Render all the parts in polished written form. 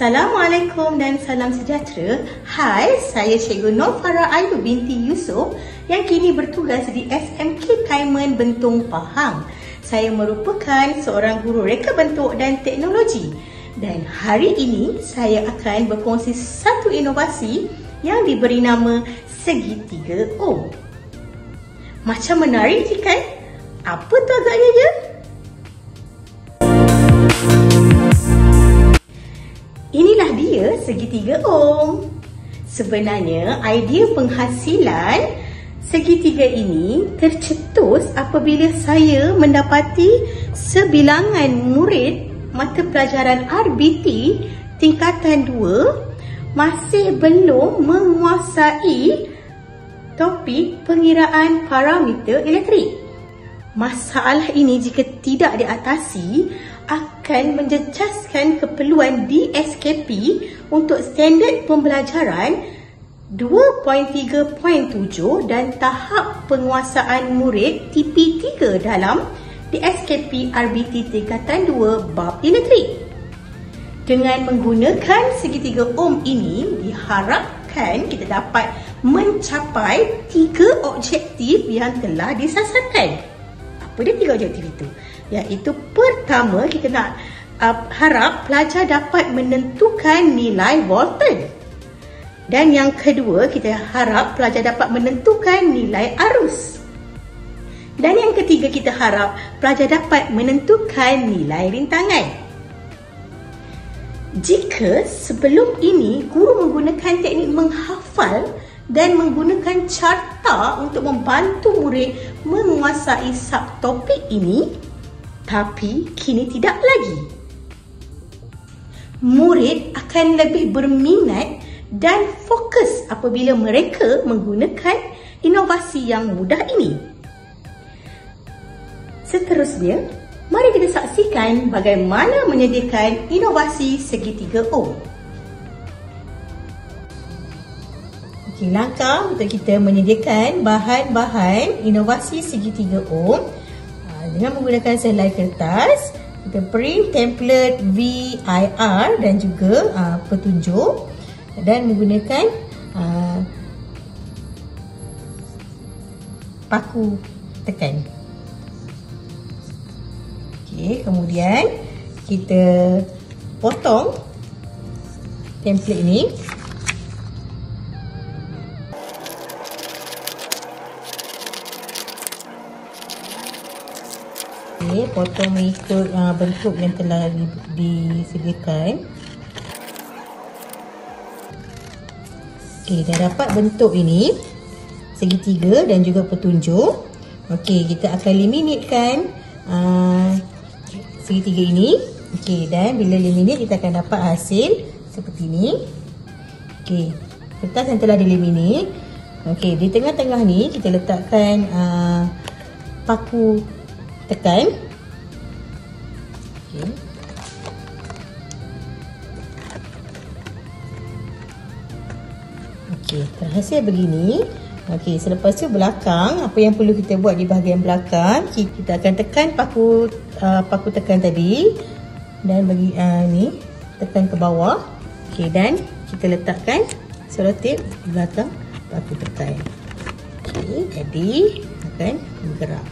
Assalamualaikum dan salam sejahtera. Hai, saya Cikgu Nur Farah Ayu binti Yusof yang kini bertugas di SMK Kaiman Bentong Pahang. Saya merupakan seorang guru reka bentuk dan teknologi. Dan hari ini saya akan berkongsi satu inovasi yang diberi nama segitiga Om. Macam menarik kan? Apa tu agaknya je? Inilah dia segitiga Om. Sebenarnya idea penghasilan segitiga ini tercetus apabila saya mendapati sebilangan murid mata pelajaran RBT tingkatan 2 masih belum menguasai topik pengiraan parameter elektrik. Masalah ini jika tidak diatasi akan menjejaskan keperluan DSKP untuk standard pembelajaran 2.3.7 dan tahap penguasaan murid TP3 dalam DSKP RBT tingkatan 2 bab elektrik. Dengan menggunakan segitiga Om ini, diharapkan kita dapat mencapai 3 objektif yang telah disasarkan. Apa dia 3 objektif itu? Iaitu pertama, kita nak harap pelajar dapat menentukan nilai volten. Dan yang kedua, kita harap pelajar dapat menentukan nilai arus. Dan yang ketiga, kita harap pelajar dapat menentukan nilai rintangan. Jika sebelum ini guru menggunakan teknik menghafal dan menggunakan carta untuk membantu murid menguasai subtopik ini, tapi kini tidak lagi. Murid akan lebih berminat dan fokus apabila mereka menggunakan inovasi yang mudah ini. Seterusnya, mari kita saksikan bagaimana menyediakan inovasi segitiga Om. Langkah untuk kita menyediakan bahan-bahan inovasi segitiga Om dengan menggunakan selai kertas, kita print template VIR dan juga petunjuk dan menggunakan paku tekan. Okey, kemudian kita potong template ini. Potong mengikut bentuk yang telah disediakan. Okey, dah dapat bentuk ini, segitiga dan juga petunjuk. Okey, kita akan eliminatekan segitiga ini. Okey, dan bila eliminate kita akan dapat hasil seperti ini. Okey, kertas yang telah eliminate. Okey, di tengah-tengah ni kita letakkan paku tekan. Okay. Okey, terhasil begini. Okey, selepas tu belakang, apa yang perlu kita buat di bahagian belakang, kita akan tekan paku tekan tadi dan bagi ni tekan ke bawah. Okey, dan kita letakkan selotip di belakang paku tekan. Okey, jadi akan bergerak.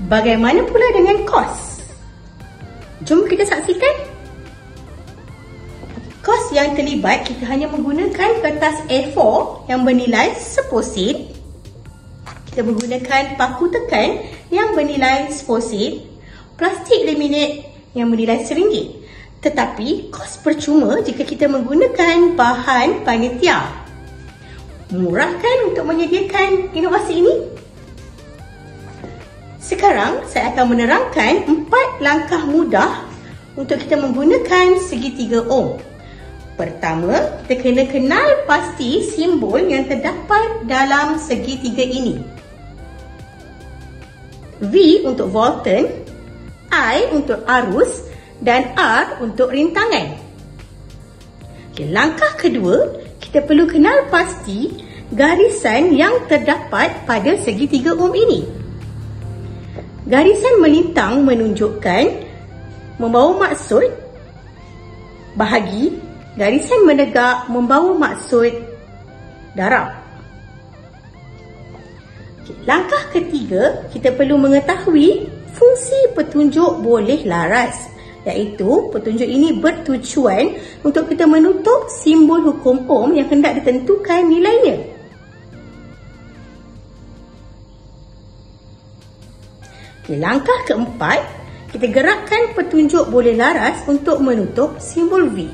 Bagaimana pula dengan kos? Jom kita saksikan. Kos yang terlibat, kita hanya menggunakan kertas A4 yang bernilai 10 sen. Kita menggunakan paku tekan yang bernilai 10 sen. Plastik laminate yang bernilai RM1. Tetapi kos percuma jika kita menggunakan bahan panitia. Murah kan untuk menyediakan inovasi ini? Sekarang saya akan menerangkan 4 langkah mudah untuk kita menggunakan segitiga Om. Pertama, kita kena kenal pasti simbol yang terdapat dalam segitiga ini. V untuk volten, I untuk arus dan R untuk rintangan. Okay, langkah kedua, kita perlu kenal pasti garisan yang terdapat pada segitiga Om ini. Garisan melintang menunjukkan membawa maksud bahagi. Garisan menegak membawa maksud darab. Langkah ketiga, kita perlu mengetahui fungsi petunjuk boleh laras, iaitu petunjuk ini bertujuan untuk kita menutup simbol hukum yang hendak ditentukan nilainya. Langkah keempat, kita gerakkan petunjuk boleh laras untuk menutup simbol V.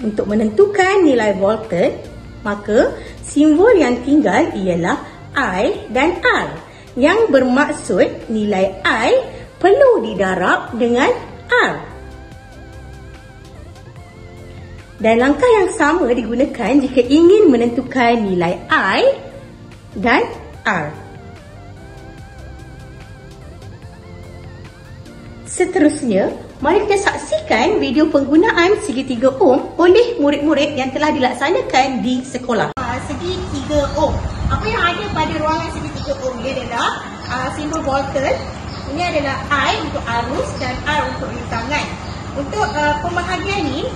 Untuk menentukan nilai voltage, maka simbol yang tinggal ialah I dan R, yang bermaksud nilai I perlu didarab dengan R. Dan langkah yang sama digunakan jika ingin menentukan nilai I dan R. Seterusnya, mari kita saksikan video penggunaan segitiga ohm oleh murid-murid yang telah dilaksanakan di sekolah. Segitiga ohm. Apa yang ada pada ruangan segitiga ohm ini adalah simbol voltage. Ini adalah I untuk arus dan R untuk rintangan. Untuk pembahagian ni,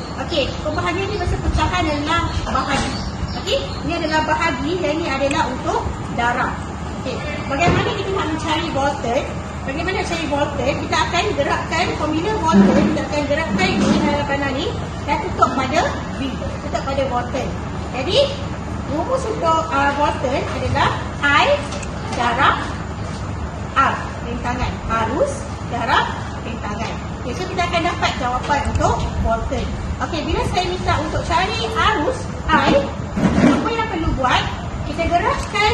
pembahagian ni masa pecahan adalah bahagi. Ini adalah bahagi dan ini adalah untuk darab. Bagaimana kita nak mencari voltage? Bagaimana cari voltage? Kita akan gerakkan formula voltage, kita akan gerakkan ini dalam panel ni dan tutup pada V, tutup pada voltage. Jadi, rumus untuk voltage adalah I darab R, rintangan. Arus darab rintangan. So kita akan dapat jawapan untuk voltage. Bila saya minta untuk cari arus I, apa yang perlu buat? Kita gerakkan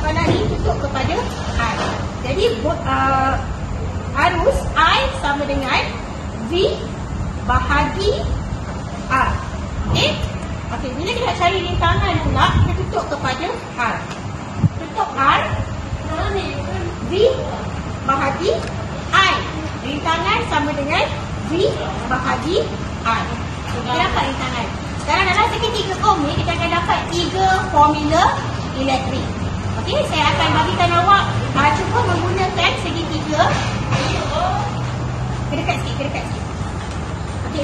panel ini tutup kepada I. Jadi arus I sama dengan V bahagi R. Bila kita nak cari rintangan pula, kita tutup kepada R. Tutup R, V bahagi I. Rintangan sama dengan V bahagi R. Kita dapat rintangan. Sekarang dalam segitiga ohm ni, kita akan dapat 3 formula elektrik. Saya akan bagikan awak cuba menggunakan segitiga. Kedekat sikit.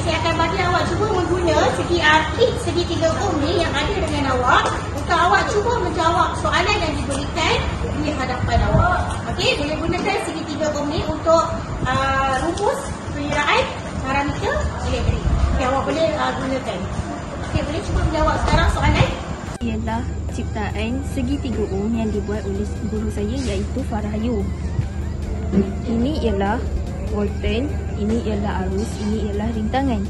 Saya akan bagi awak cuba menggunakan segi artik segitiga ohm ni yang ada dengan awak untuk awak cuba menjawab soalan yang diberikan di hadapan awak. Boleh gunakan segitiga ohm ni untuk rumus pengiraan parameter elektrik. Awak boleh gunakan. Boleh cuba menjawab sekarang soalan? Ialah ciptaan segitiga ohm yang dibuat oleh guru saya, iaitu Farahayu. Ini ialah voltage, ini ialah arus, ini ialah rintangan.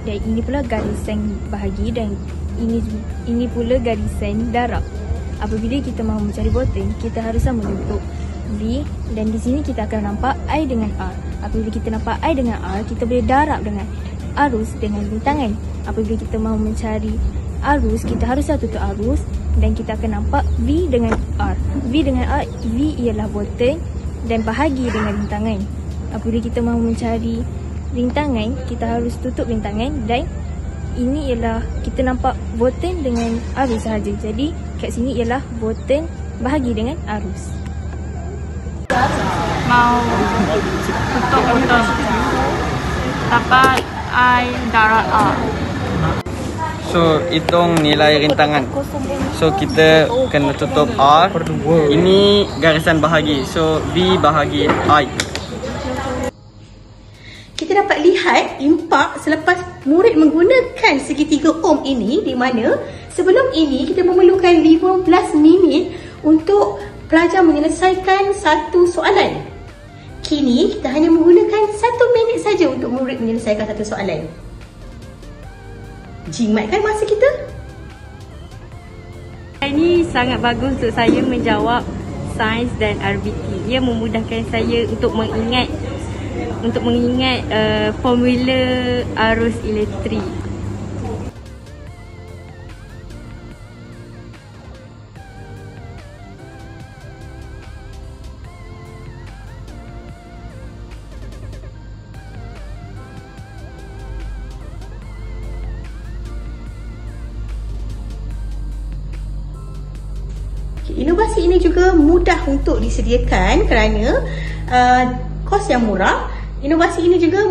Dan ini pula garisan bahagi dan ini pula garisan darab. Apabila kita mahu mencari voltage, kita harus menutup V dan di sini kita akan nampak I dengan R. Apabila kita nampak I dengan R, kita boleh darab dengan arus dengan rintangan. Apabila kita mahu mencari arus, kita harus tutup arus dan kita akan nampak V dengan R. V dengan R, V ialah voltage dan bahagi dengan rintangan. Apabila kita mahu mencari rintangan, kita harus tutup rintangan dan ini ialah kita nampak voltage dengan arus sahaja. Jadi kat sini ialah voltage bahagi dengan arus. Mau tutup botol dapat I darab R. So, hitung nilai rintangan. So, kita kena tutup R. Ini garisan bahagi. So, V bahagi I. Kita dapat lihat impak selepas murid menggunakan segitiga ohm ini, di mana sebelum ini kita memerlukan 15 minit untuk pelajar menyelesaikan satu soalan. Kini kita hanya menggunakan 1 minit saja untuk murid menyelesaikan satu soalan. Jimat kan masa kita? Ini sangat bagus untuk saya menjawab sains dan RBT. Ia memudahkan saya untuk mengingat formula arus elektrik. Inovasi ini juga mudah untuk disediakan kerana kos yang murah. Inovasi ini juga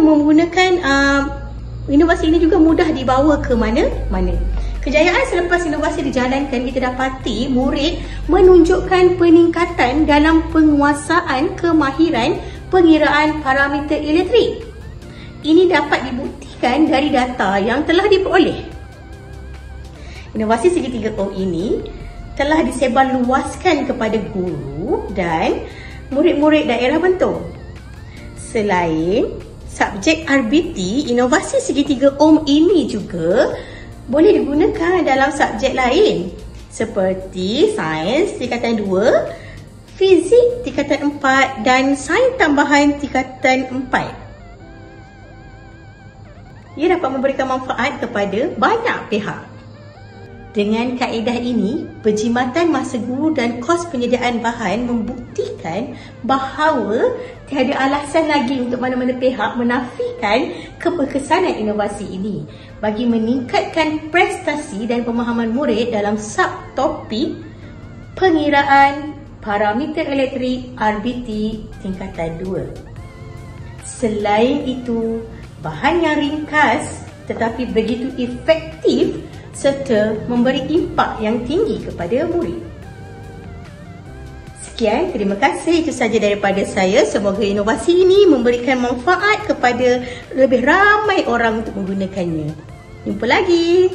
mudah dibawa ke mana-mana. Kejayaan selepas inovasi dijalankan, kita dapati murid menunjukkan peningkatan dalam penguasaan kemahiran pengiraan parameter elektrik. Ini dapat dibuktikan dari data yang telah diperoleh. Inovasi segitiga ohm ini telah disebarluaskan kepada guru dan murid-murid daerah Bentong. Selain subjek RBT, inovasi segitiga ohm ini juga boleh digunakan dalam subjek lain seperti sains tingkatan 2, fizik tingkatan 4 dan sains tambahan tingkatan 4. Ia dapat memberikan manfaat kepada banyak pihak. Dengan kaedah ini, penjimatan masa guru dan kos penyediaan bahan membuktikan bahawa tiada alasan lagi untuk mana-mana pihak menafikan keberkesanan inovasi ini bagi meningkatkan prestasi dan pemahaman murid dalam subtopik pengiraan parameter elektrik RBT tingkatan 2. Selain itu, bahan yang ringkas tetapi begitu efektif serta memberi impak yang tinggi kepada murid. Sekian, terima kasih. Itu sahaja daripada saya. Semoga inovasi ini memberikan manfaat kepada lebih ramai orang untuk menggunakannya. Jumpa lagi.